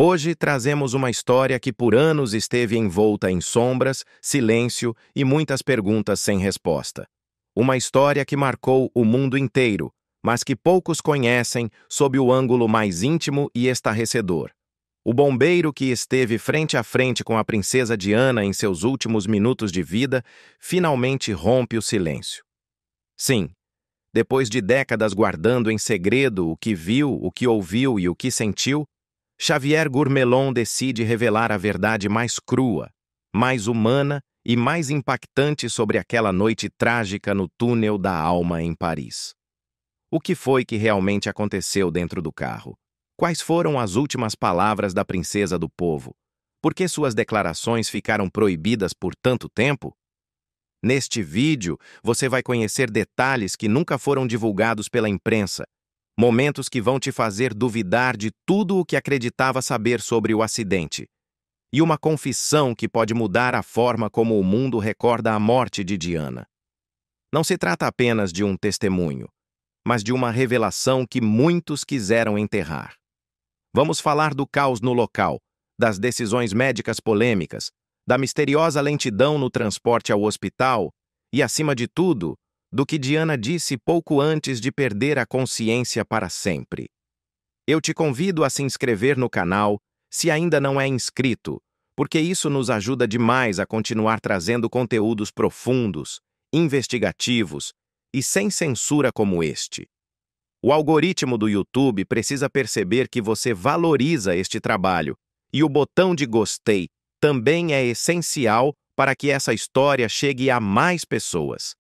Hoje trazemos uma história que por anos esteve envolta em sombras, silêncio e muitas perguntas sem resposta. Uma história que marcou o mundo inteiro, mas que poucos conhecem sob o ângulo mais íntimo e estarrecedor. O bombeiro que esteve frente a frente com a princesa Diana em seus últimos minutos de vida finalmente rompe o silêncio. Sim, depois de décadas guardando em segredo o que viu, o que ouviu e o que sentiu, Xavier Gourmelon decide revelar a verdade mais crua, mais humana e mais impactante sobre aquela noite trágica no túnel da alma em Paris. O que foi que realmente aconteceu dentro do carro? Quais foram as últimas palavras da princesa do povo? Por que suas declarações ficaram proibidas por tanto tempo? Neste vídeo, você vai conhecer detalhes que nunca foram divulgados pela imprensa, momentos que vão te fazer duvidar de tudo o que acreditava saber sobre o acidente, e uma confissão que pode mudar a forma como o mundo recorda a morte de Diana. Não se trata apenas de um testemunho, mas de uma revelação que muitos quiseram enterrar. Vamos falar do caos no local, das decisões médicas polêmicas, da misteriosa lentidão no transporte ao hospital e, acima de tudo, do que Diana disse pouco antes de perder a consciência para sempre. Eu te convido a se inscrever no canal, se ainda não é inscrito, porque isso nos ajuda demais a continuar trazendo conteúdos profundos, investigativos e sem censura como este. O algoritmo do YouTube precisa perceber que você valoriza este trabalho, e o botão de gostei também é essencial para que essa história chegue a mais pessoas.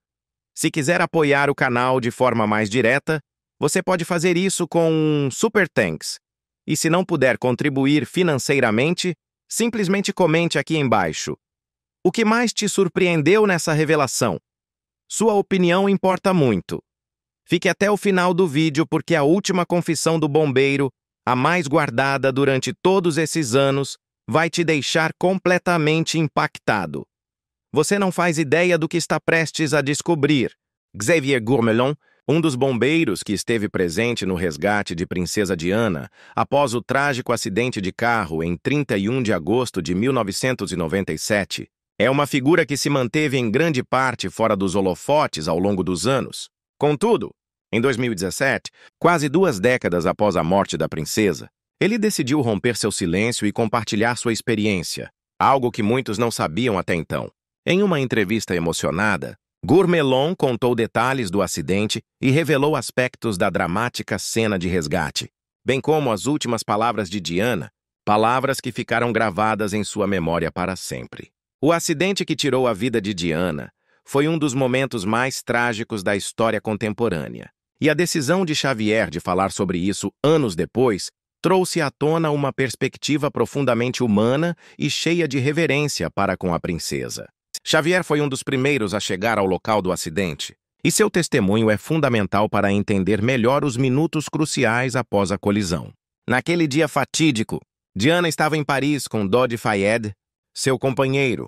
Se quiser apoiar o canal de forma mais direta, você pode fazer isso com um Super Thanks. E se não puder contribuir financeiramente, simplesmente comente aqui embaixo. O que mais te surpreendeu nessa revelação? Sua opinião importa muito. Fique até o final do vídeo porque a última confissão do bombeiro, a mais guardada durante todos esses anos, vai te deixar completamente impactado. Você não faz ideia do que está prestes a descobrir. Xavier Gourmelon, um dos bombeiros que esteve presente no resgate de Princesa Diana após o trágico acidente de carro em 31 de agosto de 1997, é uma figura que se manteve em grande parte fora dos holofotes ao longo dos anos. Contudo, em 2017, quase 2 décadas após a morte da princesa, ele decidiu romper seu silêncio e compartilhar sua experiência, algo que muitos não sabiam até então. Em uma entrevista emocionada, Gourmelon contou detalhes do acidente e revelou aspectos da dramática cena de resgate, bem como as últimas palavras de Diana, palavras que ficaram gravadas em sua memória para sempre. O acidente que tirou a vida de Diana foi um dos momentos mais trágicos da história contemporânea, e a decisão de Xavier de falar sobre isso anos depois trouxe à tona uma perspectiva profundamente humana e cheia de reverência para com a princesa. Xavier foi um dos primeiros a chegar ao local do acidente, e seu testemunho é fundamental para entender melhor os minutos cruciais após a colisão. Naquele dia fatídico, Diana estava em Paris com Dodi Fayed, seu companheiro,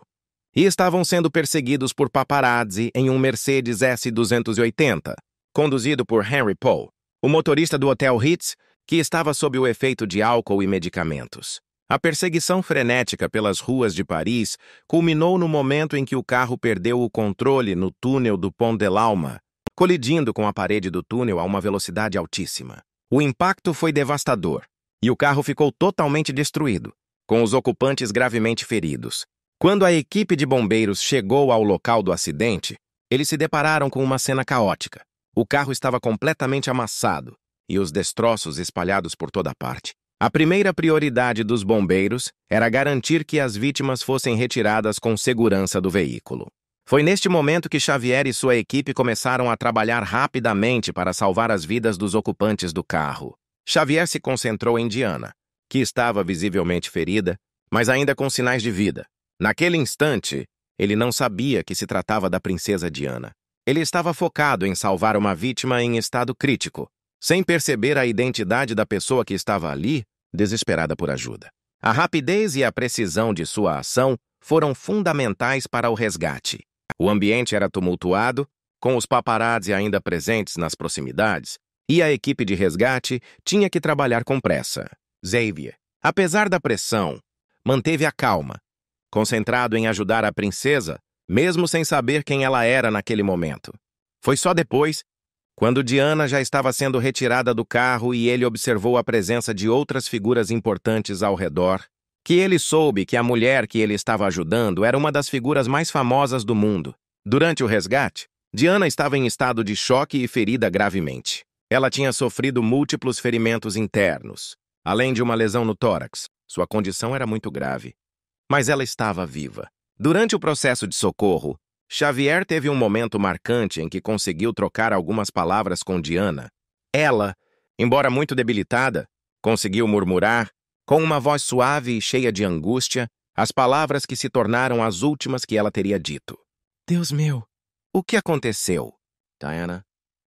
e estavam sendo perseguidos por paparazzi em um Mercedes S280, conduzido por Henry Paul, o motorista do Hotel Ritz, que estava sob o efeito de álcool e medicamentos. A perseguição frenética pelas ruas de Paris culminou no momento em que o carro perdeu o controle no túnel do Pont de l'Alma, colidindo com a parede do túnel a uma velocidade altíssima. O impacto foi devastador, e o carro ficou totalmente destruído, com os ocupantes gravemente feridos. Quando a equipe de bombeiros chegou ao local do acidente, eles se depararam com uma cena caótica. O carro estava completamente amassado, e os destroços espalhados por toda parte. A primeira prioridade dos bombeiros era garantir que as vítimas fossem retiradas com segurança do veículo. Foi neste momento que Xavier e sua equipe começaram a trabalhar rapidamente para salvar as vidas dos ocupantes do carro. Xavier se concentrou em Diana, que estava visivelmente ferida, mas ainda com sinais de vida. Naquele instante, ele não sabia que se tratava da princesa Diana. Ele estava focado em salvar uma vítima em estado crítico, sem perceber a identidade da pessoa que estava ali, desesperada por ajuda. A rapidez e a precisão de sua ação foram fundamentais para o resgate. O ambiente era tumultuado, com os paparazzi ainda presentes nas proximidades, e a equipe de resgate tinha que trabalhar com pressa. Xavier, Apesar da pressão, manteve a calma, concentrado em ajudar a princesa, mesmo sem saber quem ela era naquele momento. Foi só depois, quando Diana já estava sendo retirada do carro e ele observou a presença de outras figuras importantes ao redor, que ele soube que a mulher que ele estava ajudando era uma das figuras mais famosas do mundo. Durante o resgate, Diana estava em estado de choque e ferida gravemente. Ela tinha sofrido múltiplos ferimentos internos, além de uma lesão no tórax. Sua condição era muito grave. Mas ela estava viva. Durante o processo de socorro, Xavier teve um momento marcante em que conseguiu trocar algumas palavras com Diana. Ela, embora muito debilitada, conseguiu murmurar, com uma voz suave e cheia de angústia, as palavras que se tornaram as últimas que ela teria dito. Deus meu, o que aconteceu? Diana,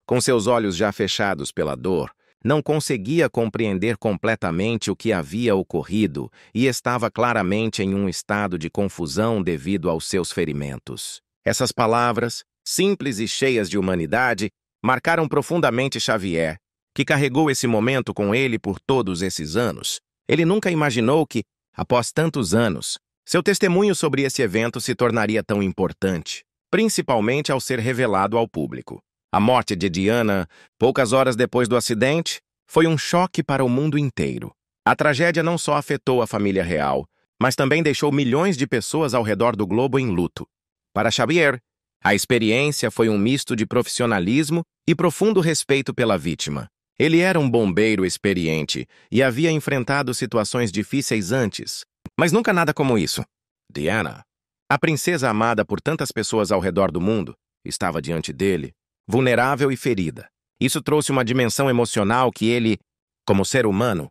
com seus olhos já fechados pela dor, não conseguia compreender completamente o que havia ocorrido e estava claramente em um estado de confusão devido aos seus ferimentos. Essas palavras, simples e cheias de humanidade, marcaram profundamente Xavier, que carregou esse momento com ele por todos esses anos. Ele nunca imaginou que, após tantos anos, seu testemunho sobre esse evento se tornaria tão importante, principalmente ao ser revelado ao público. A morte de Diana, poucas horas depois do acidente, foi um choque para o mundo inteiro. A tragédia não só afetou a família real, mas também deixou milhões de pessoas ao redor do globo em luto. Para Xavier, a experiência foi um misto de profissionalismo e profundo respeito pela vítima. Ele era um bombeiro experiente e havia enfrentado situações difíceis antes, mas nunca nada como isso. Diana, a princesa amada por tantas pessoas ao redor do mundo, estava diante dele, vulnerável e ferida. Isso trouxe uma dimensão emocional que ele, como ser humano,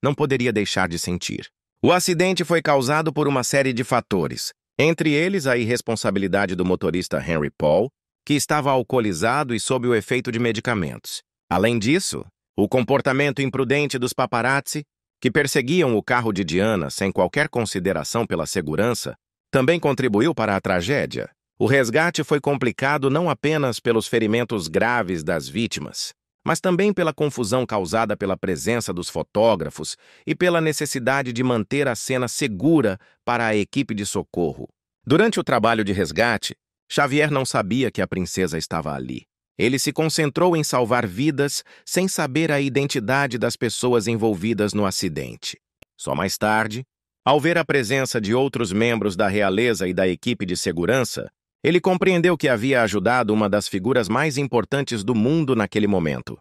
não poderia deixar de sentir. O acidente foi causado por uma série de fatores, entre eles a irresponsabilidade do motorista Henry Paul, que estava alcoolizado e sob o efeito de medicamentos. Além disso, o comportamento imprudente dos paparazzi, que perseguiam o carro de Diana sem qualquer consideração pela segurança, também contribuiu para a tragédia. O resgate foi complicado não apenas pelos ferimentos graves das vítimas, mas também pela confusão causada pela presença dos fotógrafos e pela necessidade de manter a cena segura para a equipe de socorro. Durante o trabalho de resgate, Xavier não sabia que a princesa estava ali. Ele se concentrou em salvar vidas sem saber a identidade das pessoas envolvidas no acidente. Só mais tarde, ao ver a presença de outros membros da realeza e da equipe de segurança, ele compreendeu que havia ajudado uma das figuras mais importantes do mundo naquele momento.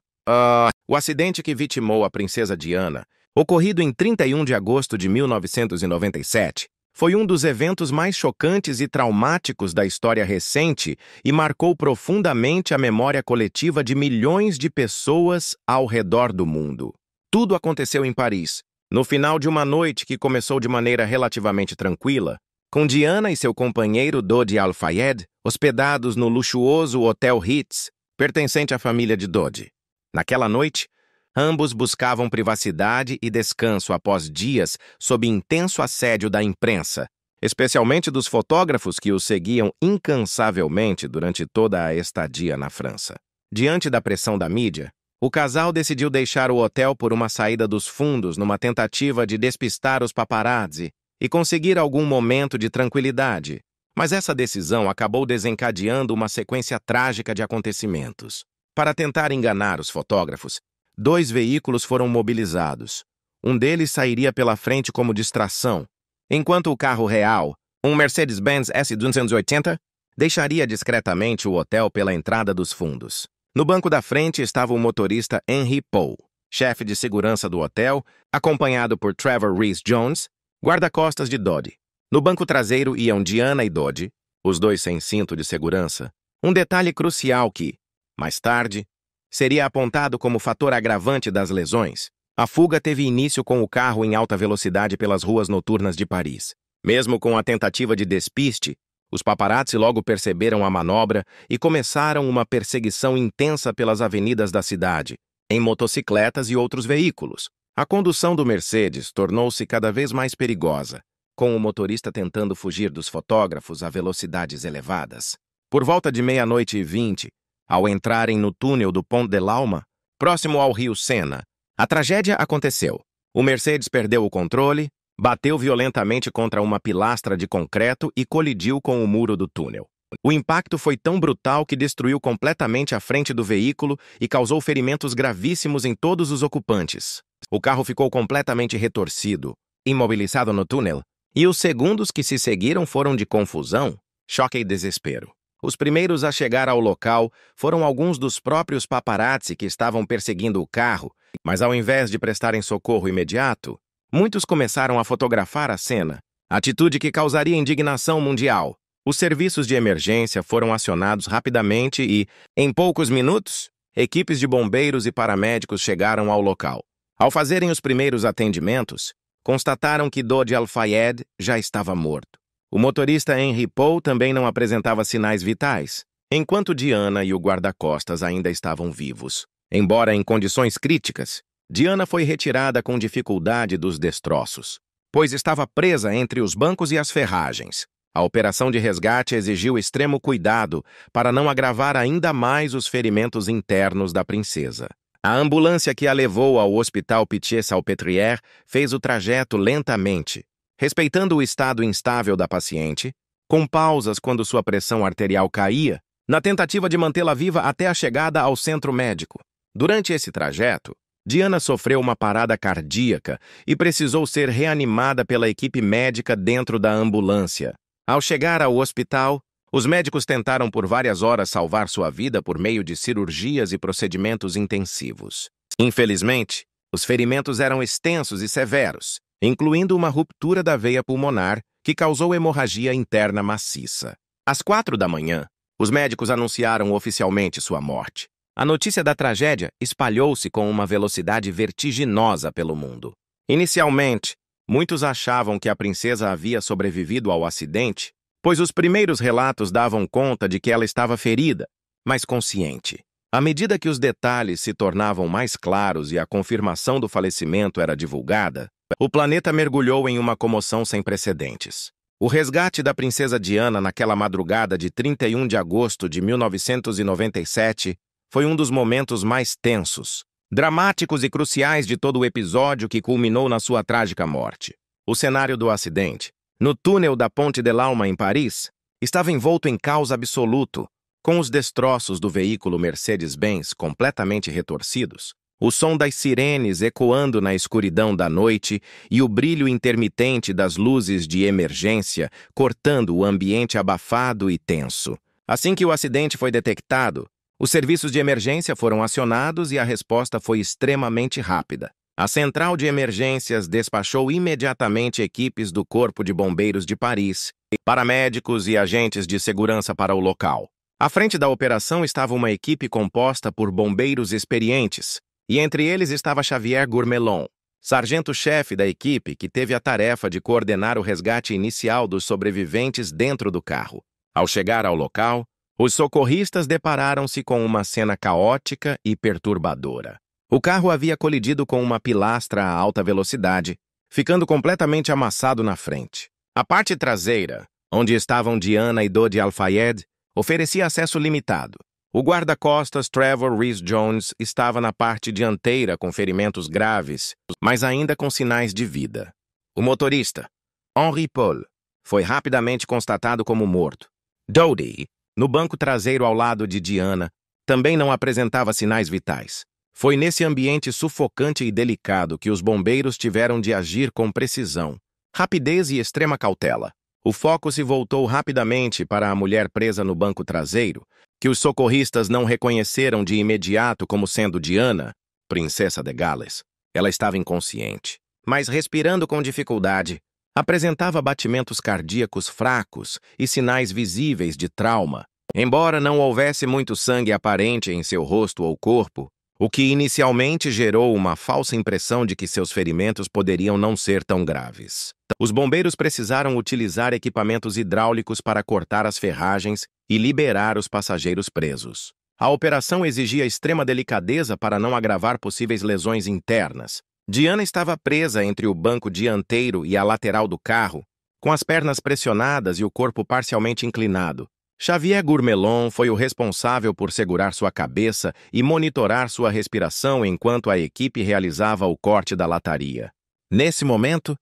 O acidente que vitimou a princesa Diana, ocorrido em 31 de agosto de 1997, foi um dos eventos mais chocantes e traumáticos da história recente e marcou profundamente a memória coletiva de milhões de pessoas ao redor do mundo. Tudo aconteceu em Paris, no final de uma noite que começou de maneira relativamente tranquila, com Diana e seu companheiro Dodi Al-Fayed hospedados no luxuoso Hotel Ritz, pertencente à família de Dodi. Naquela noite, ambos buscavam privacidade e descanso após dias sob intenso assédio da imprensa, especialmente dos fotógrafos que os seguiam incansavelmente durante toda a estadia na França. Diante da pressão da mídia, o casal decidiu deixar o hotel por uma saída dos fundos numa tentativa de despistar os paparazzi e conseguir algum momento de tranquilidade. Mas essa decisão acabou desencadeando uma sequência trágica de acontecimentos. Para tentar enganar os fotógrafos, 2 veículos foram mobilizados. Um deles sairia pela frente como distração, enquanto o carro real, um Mercedes-Benz S280, deixaria discretamente o hotel pela entrada dos fundos. No banco da frente estava o motorista Henry Paul, chefe de segurança do hotel, acompanhado por Trevor Rees-Jones, guarda-costas de Dodi. No banco traseiro iam Diana e Dodi, os dois sem cinto de segurança, um detalhe crucial que, mais tarde, seria apontado como fator agravante das lesões. A fuga teve início com o carro em alta velocidade pelas ruas noturnas de Paris. Mesmo com a tentativa de despiste, os paparazzi logo perceberam a manobra e começaram uma perseguição intensa pelas avenidas da cidade, em motocicletas e outros veículos. A condução do Mercedes tornou-se cada vez mais perigosa, com o motorista tentando fugir dos fotógrafos a velocidades elevadas. Por volta de 00:20, ao entrarem no túnel do Pont de l'Alma, próximo ao rio Sena, a tragédia aconteceu. O Mercedes perdeu o controle, bateu violentamente contra uma pilastra de concreto e colidiu com o muro do túnel. O impacto foi tão brutal que destruiu completamente a frente do veículo e causou ferimentos gravíssimos em todos os ocupantes. O carro ficou completamente retorcido, imobilizado no túnel, e os segundos que se seguiram foram de confusão, choque e desespero. Os primeiros a chegar ao local foram alguns dos próprios paparazzi que estavam perseguindo o carro, mas ao invés de prestarem socorro imediato, muitos começaram a fotografar a cena, atitude que causaria indignação mundial. Os serviços de emergência foram acionados rapidamente e, em poucos minutos, equipes de bombeiros e paramédicos chegaram ao local. Ao fazerem os primeiros atendimentos, constataram que Dodi Al-Fayed já estava morto. O motorista Henry Paul também não apresentava sinais vitais, enquanto Diana e o guarda-costas ainda estavam vivos. Embora em condições críticas, Diana foi retirada com dificuldade dos destroços, pois estava presa entre os bancos e as ferragens. A operação de resgate exigiu extremo cuidado para não agravar ainda mais os ferimentos internos da princesa. A ambulância que a levou ao hospital Pitié-Salpêtrière fez o trajeto lentamente, respeitando o estado instável da paciente, com pausas quando sua pressão arterial caía, na tentativa de mantê-la viva até a chegada ao centro médico. Durante esse trajeto, Diana sofreu uma parada cardíaca e precisou ser reanimada pela equipe médica dentro da ambulância. Ao chegar ao hospital, os médicos tentaram por várias horas salvar sua vida por meio de cirurgias e procedimentos intensivos. Infelizmente, os ferimentos eram extensos e severos, incluindo uma ruptura da veia pulmonar que causou hemorragia interna maciça. Às 4 da manhã, os médicos anunciaram oficialmente sua morte. A notícia da tragédia espalhou-se com uma velocidade vertiginosa pelo mundo. Inicialmente, muitos achavam que a princesa havia sobrevivido ao acidente, pois os primeiros relatos davam conta de que ela estava ferida, mas consciente. À medida que os detalhes se tornavam mais claros e a confirmação do falecimento era divulgada, o planeta mergulhou em uma comoção sem precedentes. O resgate da princesa Diana naquela madrugada de 31 de agosto de 1997 foi um dos momentos mais tensos, dramáticos e cruciais de todo o episódio que culminou na sua trágica morte. O cenário do acidente, no túnel da Ponte de l'Alma em Paris, estava envolto em caos absoluto, com os destroços do veículo Mercedes-Benz completamente retorcidos, o som das sirenes ecoando na escuridão da noite e o brilho intermitente das luzes de emergência cortando o ambiente abafado e tenso. Assim que o acidente foi detectado, os serviços de emergência foram acionados e a resposta foi extremamente rápida. A central de emergências despachou imediatamente equipes do Corpo de Bombeiros de Paris, paramédicos e agentes de segurança para o local. À frente da operação estava uma equipe composta por bombeiros experientes, e entre eles estava Xavier Gourmelon, sargento-chefe da equipe que teve a tarefa de coordenar o resgate inicial dos sobreviventes dentro do carro. Ao chegar ao local, os socorristas depararam-se com uma cena caótica e perturbadora. O carro havia colidido com uma pilastra a alta velocidade, ficando completamente amassado na frente. A parte traseira, onde estavam Diana e Dodi Al-Fayed, oferecia acesso limitado. O guarda-costas Trevor Rhys-Jones estava na parte dianteira com ferimentos graves, mas ainda com sinais de vida. O motorista, Henry Paul, foi rapidamente constatado como morto. Dodi, no banco traseiro ao lado de Diana, também não apresentava sinais vitais. Foi nesse ambiente sufocante e delicado que os bombeiros tiveram de agir com precisão, rapidez e extrema cautela. O foco se voltou rapidamente para a mulher presa no banco traseiro, que os socorristas não reconheceram de imediato como sendo Diana, princesa de Gales. Ela estava inconsciente, mas respirando com dificuldade, apresentava batimentos cardíacos fracos e sinais visíveis de trauma. Embora não houvesse muito sangue aparente em seu rosto ou corpo, o que inicialmente gerou uma falsa impressão de que seus ferimentos poderiam não ser tão graves. Os bombeiros precisaram utilizar equipamentos hidráulicos para cortar as ferragens e liberar os passageiros presos. A operação exigia extrema delicadeza para não agravar possíveis lesões internas. Diana estava presa entre o banco dianteiro e a lateral do carro, com as pernas pressionadas e o corpo parcialmente inclinado. Xavier Gourmelon foi o responsável por segurar sua cabeça e monitorar sua respiração enquanto a equipe realizava o corte da lataria. Nesse momento,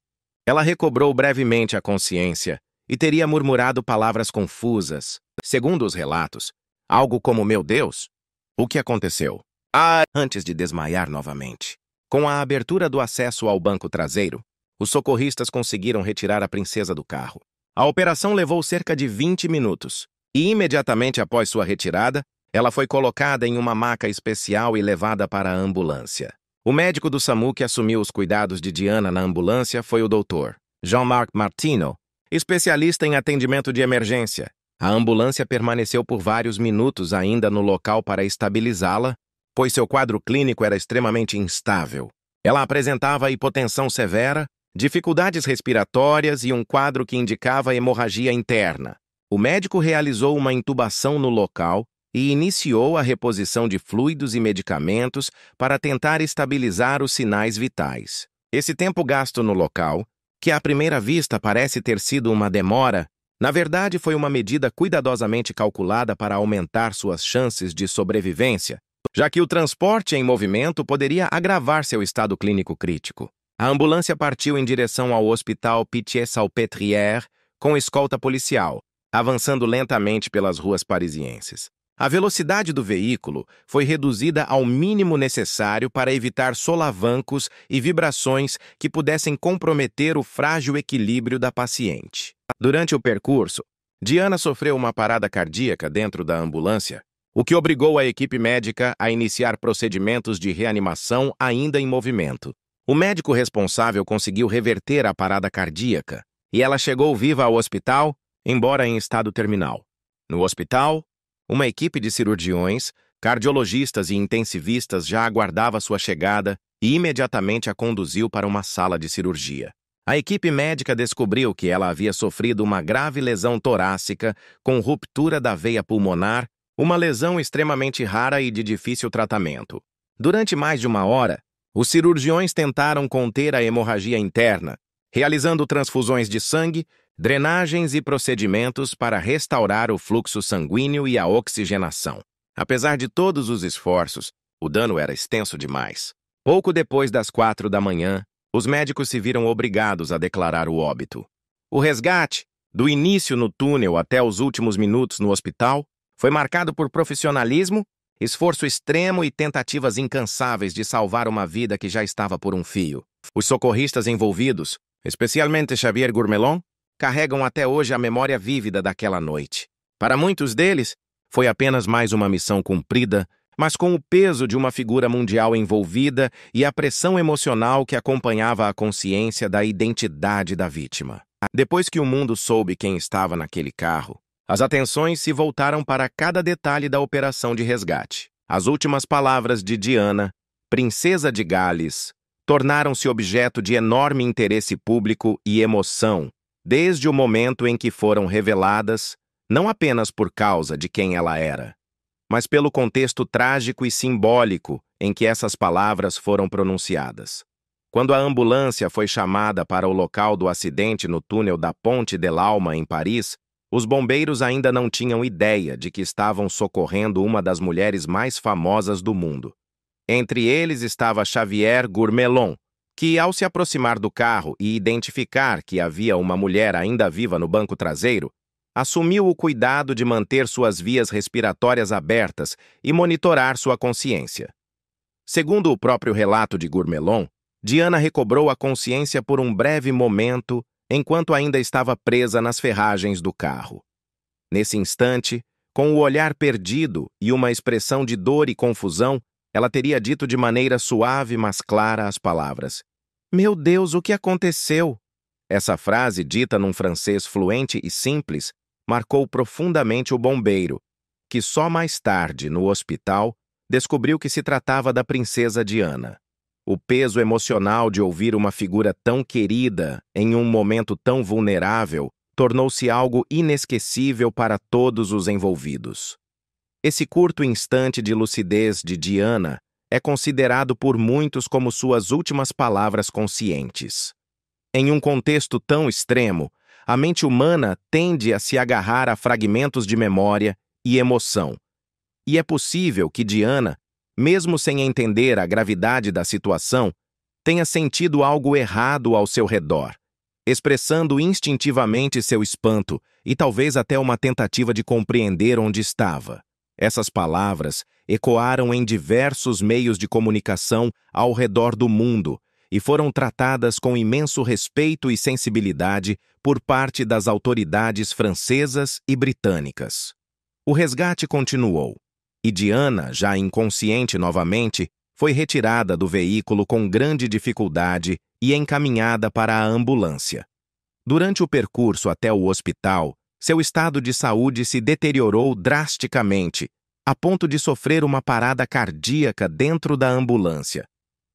ela recobrou brevemente a consciência e teria murmurado palavras confusas. Segundo os relatos, algo como "Meu Deus, o que aconteceu?" Antes de desmaiar novamente. Com a abertura do acesso ao banco traseiro, os socorristas conseguiram retirar a princesa do carro. A operação levou cerca de 20 minutos, e imediatamente após sua retirada, ela foi colocada em uma maca especial e levada para a ambulância. O médico do SAMU que assumiu os cuidados de Diana na ambulância foi o Dr. Jean-Marc Martino, especialista em atendimento de emergência. A ambulância permaneceu por vários minutos ainda no local para estabilizá-la, pois seu quadro clínico era extremamente instável. Ela apresentava hipotensão severa, dificuldades respiratórias e um quadro que indicava hemorragia interna. O médico realizou uma intubação no local e iniciou a reposição de fluidos e medicamentos para tentar estabilizar os sinais vitais. Esse tempo gasto no local, que à primeira vista parece ter sido uma demora, na verdade foi uma medida cuidadosamente calculada para aumentar suas chances de sobrevivência, já que o transporte em movimento poderia agravar seu estado clínico crítico. A ambulância partiu em direção ao Hospital Pitié-Salpêtrière com escolta policial, avançando lentamente pelas ruas parisienses. A velocidade do veículo foi reduzida ao mínimo necessário para evitar solavancos e vibrações que pudessem comprometer o frágil equilíbrio da paciente. Durante o percurso, Diana sofreu uma parada cardíaca dentro da ambulância, o que obrigou a equipe médica a iniciar procedimentos de reanimação ainda em movimento. O médico responsável conseguiu reverter a parada cardíaca e ela chegou viva ao hospital, embora em estado terminal. No hospital, uma equipe de cirurgiões, cardiologistas e intensivistas já aguardava sua chegada e imediatamente a conduziu para uma sala de cirurgia. A equipe médica descobriu que ela havia sofrido uma grave lesão torácica com ruptura da veia pulmonar, uma lesão extremamente rara e de difícil tratamento. Durante mais de uma hora, os cirurgiões tentaram conter a hemorragia interna, realizando transfusões de sangue, drenagens e procedimentos para restaurar o fluxo sanguíneo e a oxigenação. Apesar de todos os esforços, o dano era extenso demais. Pouco depois das 4 da manhã, os médicos se viram obrigados a declarar o óbito. O resgate, do início no túnel até os últimos minutos no hospital, foi marcado por profissionalismo, esforço extremo e tentativas incansáveis de salvar uma vida que já estava por um fio. Os socorristas envolvidos, especialmente Xavier Gourmelon, carregam até hoje a memória vívida daquela noite. Para muitos deles, foi apenas mais uma missão cumprida, mas com o peso de uma figura mundial envolvida e a pressão emocional que acompanhava a consciência da identidade da vítima. Depois que o mundo soube quem estava naquele carro, as atenções se voltaram para cada detalhe da operação de resgate. As últimas palavras de Diana, princesa de Gales, tornaram-se objeto de enorme interesse público e emoção, desde o momento em que foram reveladas, não apenas por causa de quem ela era, mas pelo contexto trágico e simbólico em que essas palavras foram pronunciadas. Quando a ambulância foi chamada para o local do acidente no túnel da Ponte de l'Alma, em Paris, os bombeiros ainda não tinham ideia de que estavam socorrendo uma das mulheres mais famosas do mundo. Entre eles estava Xavier Gourmelon, que, ao se aproximar do carro e identificar que havia uma mulher ainda viva no banco traseiro, assumiu o cuidado de manter suas vias respiratórias abertas e monitorar sua consciência. Segundo o próprio relato de Gourmelon, Diana recobrou a consciência por um breve momento enquanto ainda estava presa nas ferragens do carro. Nesse instante, com o olhar perdido e uma expressão de dor e confusão, ela teria dito de maneira suave mas clara as palavras: "Meu Deus, o que aconteceu?" Essa frase, dita num francês fluente e simples, marcou profundamente o bombeiro, que só mais tarde, no hospital, descobriu que se tratava da princesa Diana. O peso emocional de ouvir uma figura tão querida em um momento tão vulnerável tornou-se algo inesquecível para todos os envolvidos. Esse curto instante de lucidez de Diana é considerado por muitos como suas últimas palavras conscientes. Em um contexto tão extremo, a mente humana tende a se agarrar a fragmentos de memória e emoção. E é possível que Diana, mesmo sem entender a gravidade da situação, tenha sentido algo errado ao seu redor, expressando instintivamente seu espanto e talvez até uma tentativa de compreender onde estava. Essas palavras ecoaram em diversos meios de comunicação ao redor do mundo e foram tratadas com imenso respeito e sensibilidade por parte das autoridades francesas e britânicas. O resgate continuou, e Diana, já inconsciente novamente, foi retirada do veículo com grande dificuldade e encaminhada para a ambulância. Durante o percurso até o hospital, seu estado de saúde se deteriorou drasticamente, a ponto de sofrer uma parada cardíaca dentro da ambulância.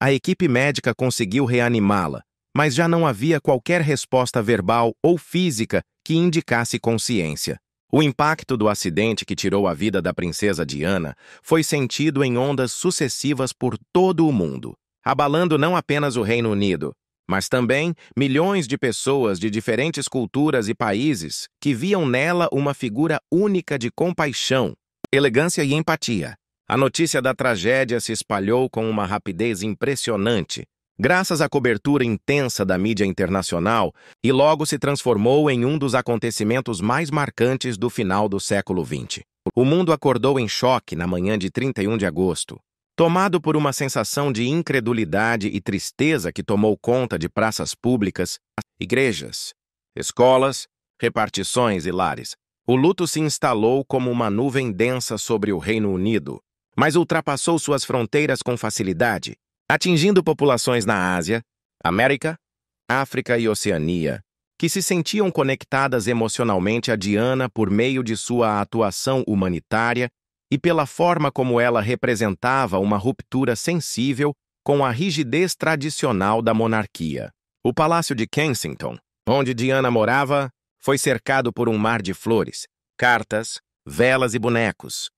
A equipe médica conseguiu reanimá-la, mas já não havia qualquer resposta verbal ou física que indicasse consciência. O impacto do acidente que tirou a vida da princesa Diana foi sentido em ondas sucessivas por todo o mundo, abalando não apenas o Reino Unido, mas também milhões de pessoas de diferentes culturas e países que viam nela uma figura única de compaixão, elegância e empatia. A notícia da tragédia se espalhou com uma rapidez impressionante, graças à cobertura intensa da mídia internacional, e logo se transformou em um dos acontecimentos mais marcantes do final do século XX. O mundo acordou em choque na manhã de 31 de agosto, tomado por uma sensação de incredulidade e tristeza que tomou conta de praças públicas, igrejas, escolas, repartições e lares. O luto se instalou como uma nuvem densa sobre o Reino Unido, mas ultrapassou suas fronteiras com facilidade, atingindo populações na Ásia, América, África e Oceania, que se sentiam conectadas emocionalmente a Diana por meio de sua atuação humanitária e pela forma como ela representava uma ruptura sensível com a rigidez tradicional da monarquia. O Palácio de Kensington, onde Diana morava, foi cercado por um mar de flores, cartas, velas e bonecos,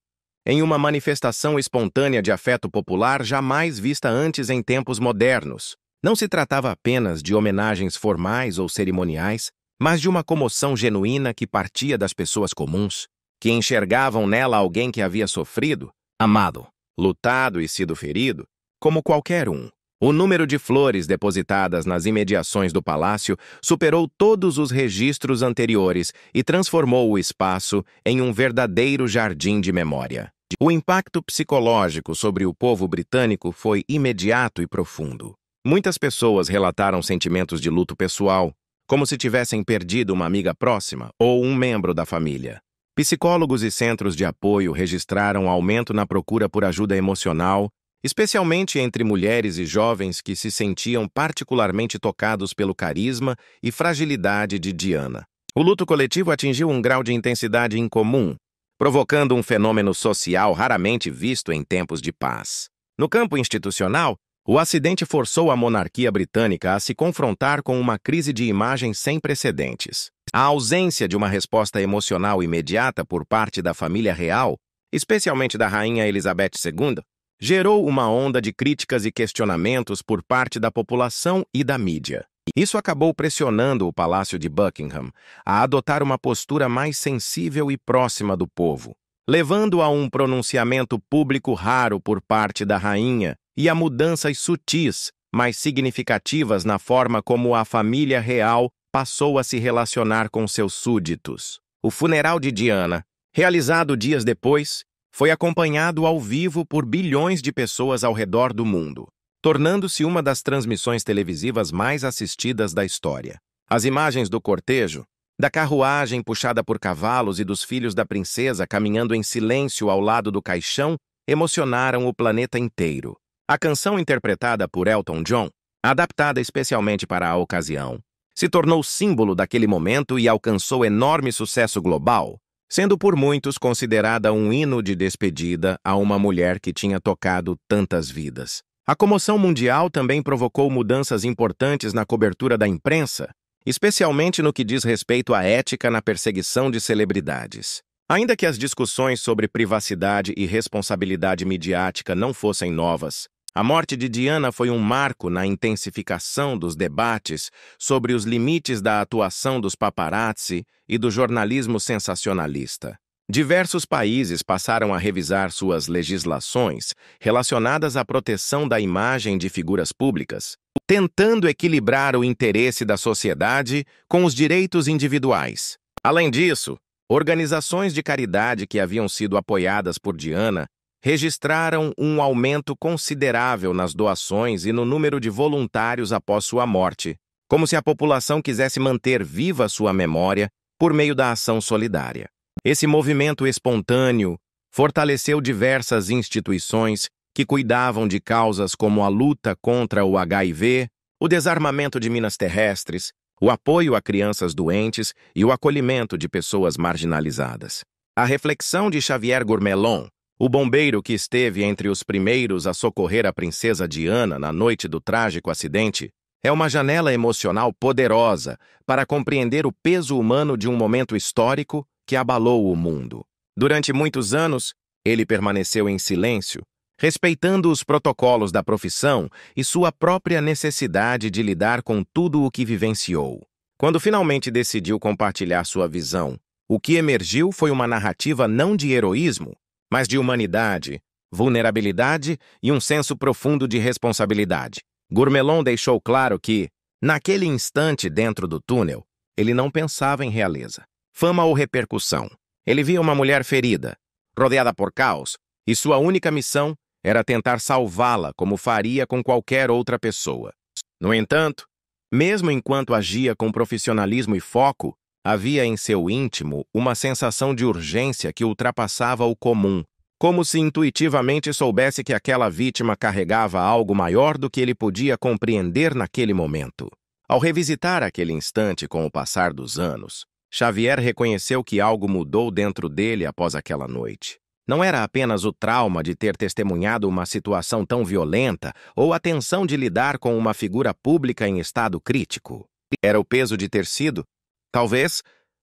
em uma manifestação espontânea de afeto popular jamais vista antes em tempos modernos. Não se tratava apenas de homenagens formais ou cerimoniais, mas de uma comoção genuína que partia das pessoas comuns, que enxergavam nela alguém que havia sofrido, amado, lutado e sido ferido, como qualquer um. O número de flores depositadas nas imediações do palácio superou todos os registros anteriores e transformou o espaço em um verdadeiro jardim de memória. O impacto psicológico sobre o povo britânico foi imediato e profundo. Muitas pessoas relataram sentimentos de luto pessoal, como se tivessem perdido uma amiga próxima ou um membro da família. Psicólogos e centros de apoio registraram aumento na procura por ajuda emocional, especialmente entre mulheres e jovens que se sentiam particularmente tocados pelo carisma e fragilidade de Diana. O luto coletivo atingiu um grau de intensidade incomum, provocando um fenômeno social raramente visto em tempos de paz. No campo institucional, o acidente forçou a monarquia britânica a se confrontar com uma crise de imagem sem precedentes. A ausência de uma resposta emocional imediata por parte da família real, especialmente da rainha Elizabeth II, gerou uma onda de críticas e questionamentos por parte da população e da mídia. Isso acabou pressionando o Palácio de Buckingham a adotar uma postura mais sensível e próxima do povo, levando a um pronunciamento público raro por parte da rainha e a mudanças sutis, mas significativas na forma como a família real passou a se relacionar com seus súditos. O funeral de Diana, realizado dias depois, foi acompanhado ao vivo por bilhões de pessoas ao redor do mundo, tornando-se uma das transmissões televisivas mais assistidas da história. As imagens do cortejo, da carruagem puxada por cavalos e dos filhos da princesa caminhando em silêncio ao lado do caixão emocionaram o planeta inteiro. A canção interpretada por Elton John, adaptada especialmente para a ocasião, se tornou símbolo daquele momento e alcançou enorme sucesso global, sendo por muitos considerada um hino de despedida a uma mulher que tinha tocado tantas vidas. A comoção mundial também provocou mudanças importantes na cobertura da imprensa, especialmente no que diz respeito à ética na perseguição de celebridades. Ainda que as discussões sobre privacidade e responsabilidade midiática não fossem novas, a morte de Diana foi um marco na intensificação dos debates sobre os limites da atuação dos paparazzi e do jornalismo sensacionalista. Diversos países passaram a revisar suas legislações relacionadas à proteção da imagem de figuras públicas, tentando equilibrar o interesse da sociedade com os direitos individuais. Além disso, organizações de caridade que haviam sido apoiadas por Diana registraram um aumento considerável nas doações e no número de voluntários após sua morte, como se a população quisesse manter viva sua memória por meio da ação solidária. Esse movimento espontâneo fortaleceu diversas instituições que cuidavam de causas como a luta contra o HIV, o desarmamento de minas terrestres, o apoio a crianças doentes e o acolhimento de pessoas marginalizadas. A reflexão de Xavier Gourmelon, o bombeiro que esteve entre os primeiros a socorrer a princesa Diana na noite do trágico acidente, é uma janela emocional poderosa para compreender o peso humano de um momento histórico que abalou o mundo. Durante muitos anos, ele permaneceu em silêncio, respeitando os protocolos da profissão e sua própria necessidade de lidar com tudo o que vivenciou. Quando finalmente decidiu compartilhar sua visão, o que emergiu foi uma narrativa não de heroísmo, mas de humanidade, vulnerabilidade e um senso profundo de responsabilidade. Gourmelon deixou claro que, naquele instante dentro do túnel, ele não pensava em realeza, fama ou repercussão. Ele via uma mulher ferida, rodeada por caos, e sua única missão era tentar salvá-la como faria com qualquer outra pessoa. No entanto, mesmo enquanto agia com profissionalismo e foco, havia em seu íntimo uma sensação de urgência que ultrapassava o comum, como se intuitivamente soubesse que aquela vítima carregava algo maior do que ele podia compreender naquele momento. Ao revisitar aquele instante com o passar dos anos, Xavier reconheceu que algo mudou dentro dele após aquela noite. Não era apenas o trauma de ter testemunhado uma situação tão violenta ou a tensão de lidar com uma figura pública em estado crítico. Era o peso de ter sido, talvez,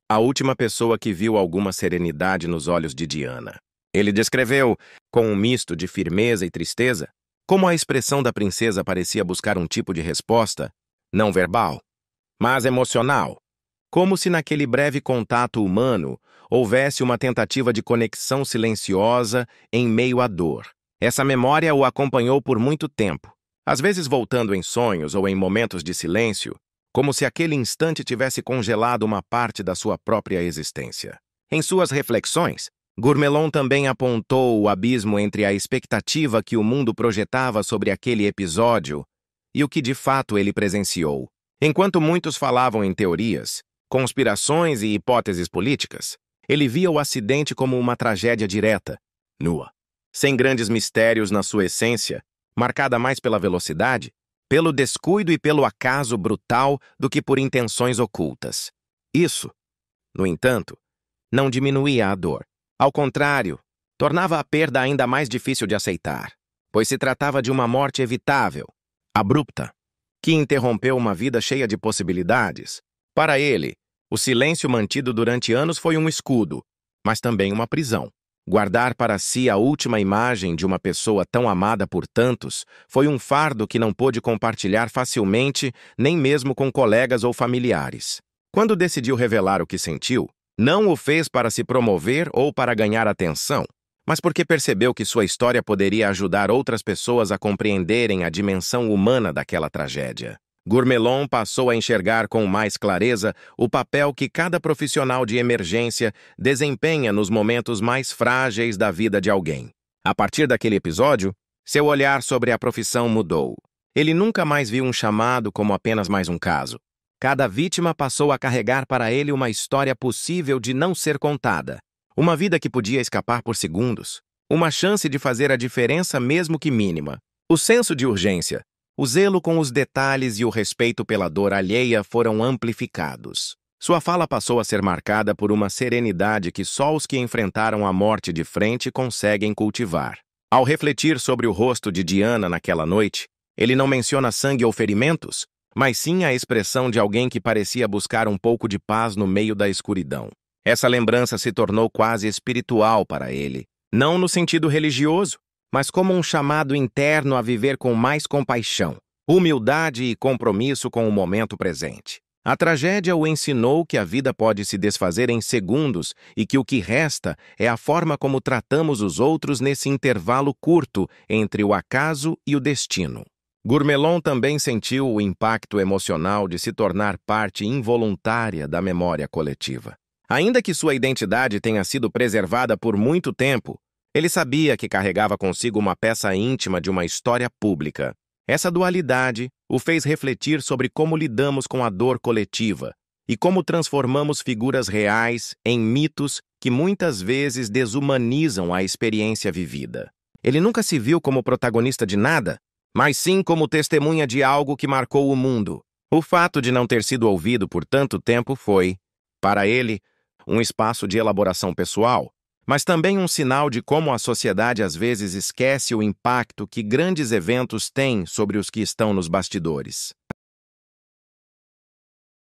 a última pessoa que viu alguma serenidade nos olhos de Diana. Ele descreveu, com um misto de firmeza e tristeza, como a expressão da princesa parecia buscar um tipo de resposta, não verbal, mas emocional, como se naquele breve contato humano houvesse uma tentativa de conexão silenciosa em meio à dor. Essa memória o acompanhou por muito tempo, às vezes voltando em sonhos ou em momentos de silêncio, como se aquele instante tivesse congelado uma parte da sua própria existência. Em suas reflexões, Gourmelon também apontou o abismo entre a expectativa que o mundo projetava sobre aquele episódio e o que de fato ele presenciou. Enquanto muitos falavam em teorias, conspirações e hipóteses políticas, ele via o acidente como uma tragédia direta, nua, sem grandes mistérios na sua essência, marcada mais pela velocidade, pelo descuido e pelo acaso brutal do que por intenções ocultas. Isso, no entanto, não diminuía a dor. Ao contrário, tornava a perda ainda mais difícil de aceitar, pois se tratava de uma morte evitável, abrupta, que interrompeu uma vida cheia de possibilidades. Para ele, o silêncio mantido durante anos foi um escudo, mas também uma prisão. Guardar para si a última imagem de uma pessoa tão amada por tantos foi um fardo que não pôde compartilhar facilmente, nem mesmo com colegas ou familiares. Quando decidiu revelar o que sentiu, não o fez para se promover ou para ganhar atenção, mas porque percebeu que sua história poderia ajudar outras pessoas a compreenderem a dimensão humana daquela tragédia. Gourmelon passou a enxergar com mais clareza o papel que cada profissional de emergência desempenha nos momentos mais frágeis da vida de alguém. A partir daquele episódio, seu olhar sobre a profissão mudou. Ele nunca mais viu um chamado como apenas mais um caso. Cada vítima passou a carregar para ele uma história possível de não ser contada, uma vida que podia escapar por segundos, uma chance de fazer a diferença mesmo que mínima. O senso de urgência, o zelo com os detalhes e o respeito pela dor alheia foram amplificados. Sua fala passou a ser marcada por uma serenidade que só os que enfrentaram a morte de frente conseguem cultivar. Ao refletir sobre o rosto de Diana naquela noite, ele não menciona sangue ou ferimentos, mas sim a expressão de alguém que parecia buscar um pouco de paz no meio da escuridão. Essa lembrança se tornou quase espiritual para ele, não no sentido religioso, mas como um chamado interno a viver com mais compaixão, humildade e compromisso com o momento presente. A tragédia o ensinou que a vida pode se desfazer em segundos e que o que resta é a forma como tratamos os outros nesse intervalo curto entre o acaso e o destino. Gourmelon também sentiu o impacto emocional de se tornar parte involuntária da memória coletiva. Ainda que sua identidade tenha sido preservada por muito tempo, ele sabia que carregava consigo uma peça íntima de uma história pública. Essa dualidade o fez refletir sobre como lidamos com a dor coletiva e como transformamos figuras reais em mitos que muitas vezes desumanizam a experiência vivida. Ele nunca se viu como protagonista de nada, mas sim como testemunha de algo que marcou o mundo. O fato de não ter sido ouvido por tanto tempo foi, para ele, um espaço de elaboração pessoal, mas também um sinal de como a sociedade às vezes esquece o impacto que grandes eventos têm sobre os que estão nos bastidores.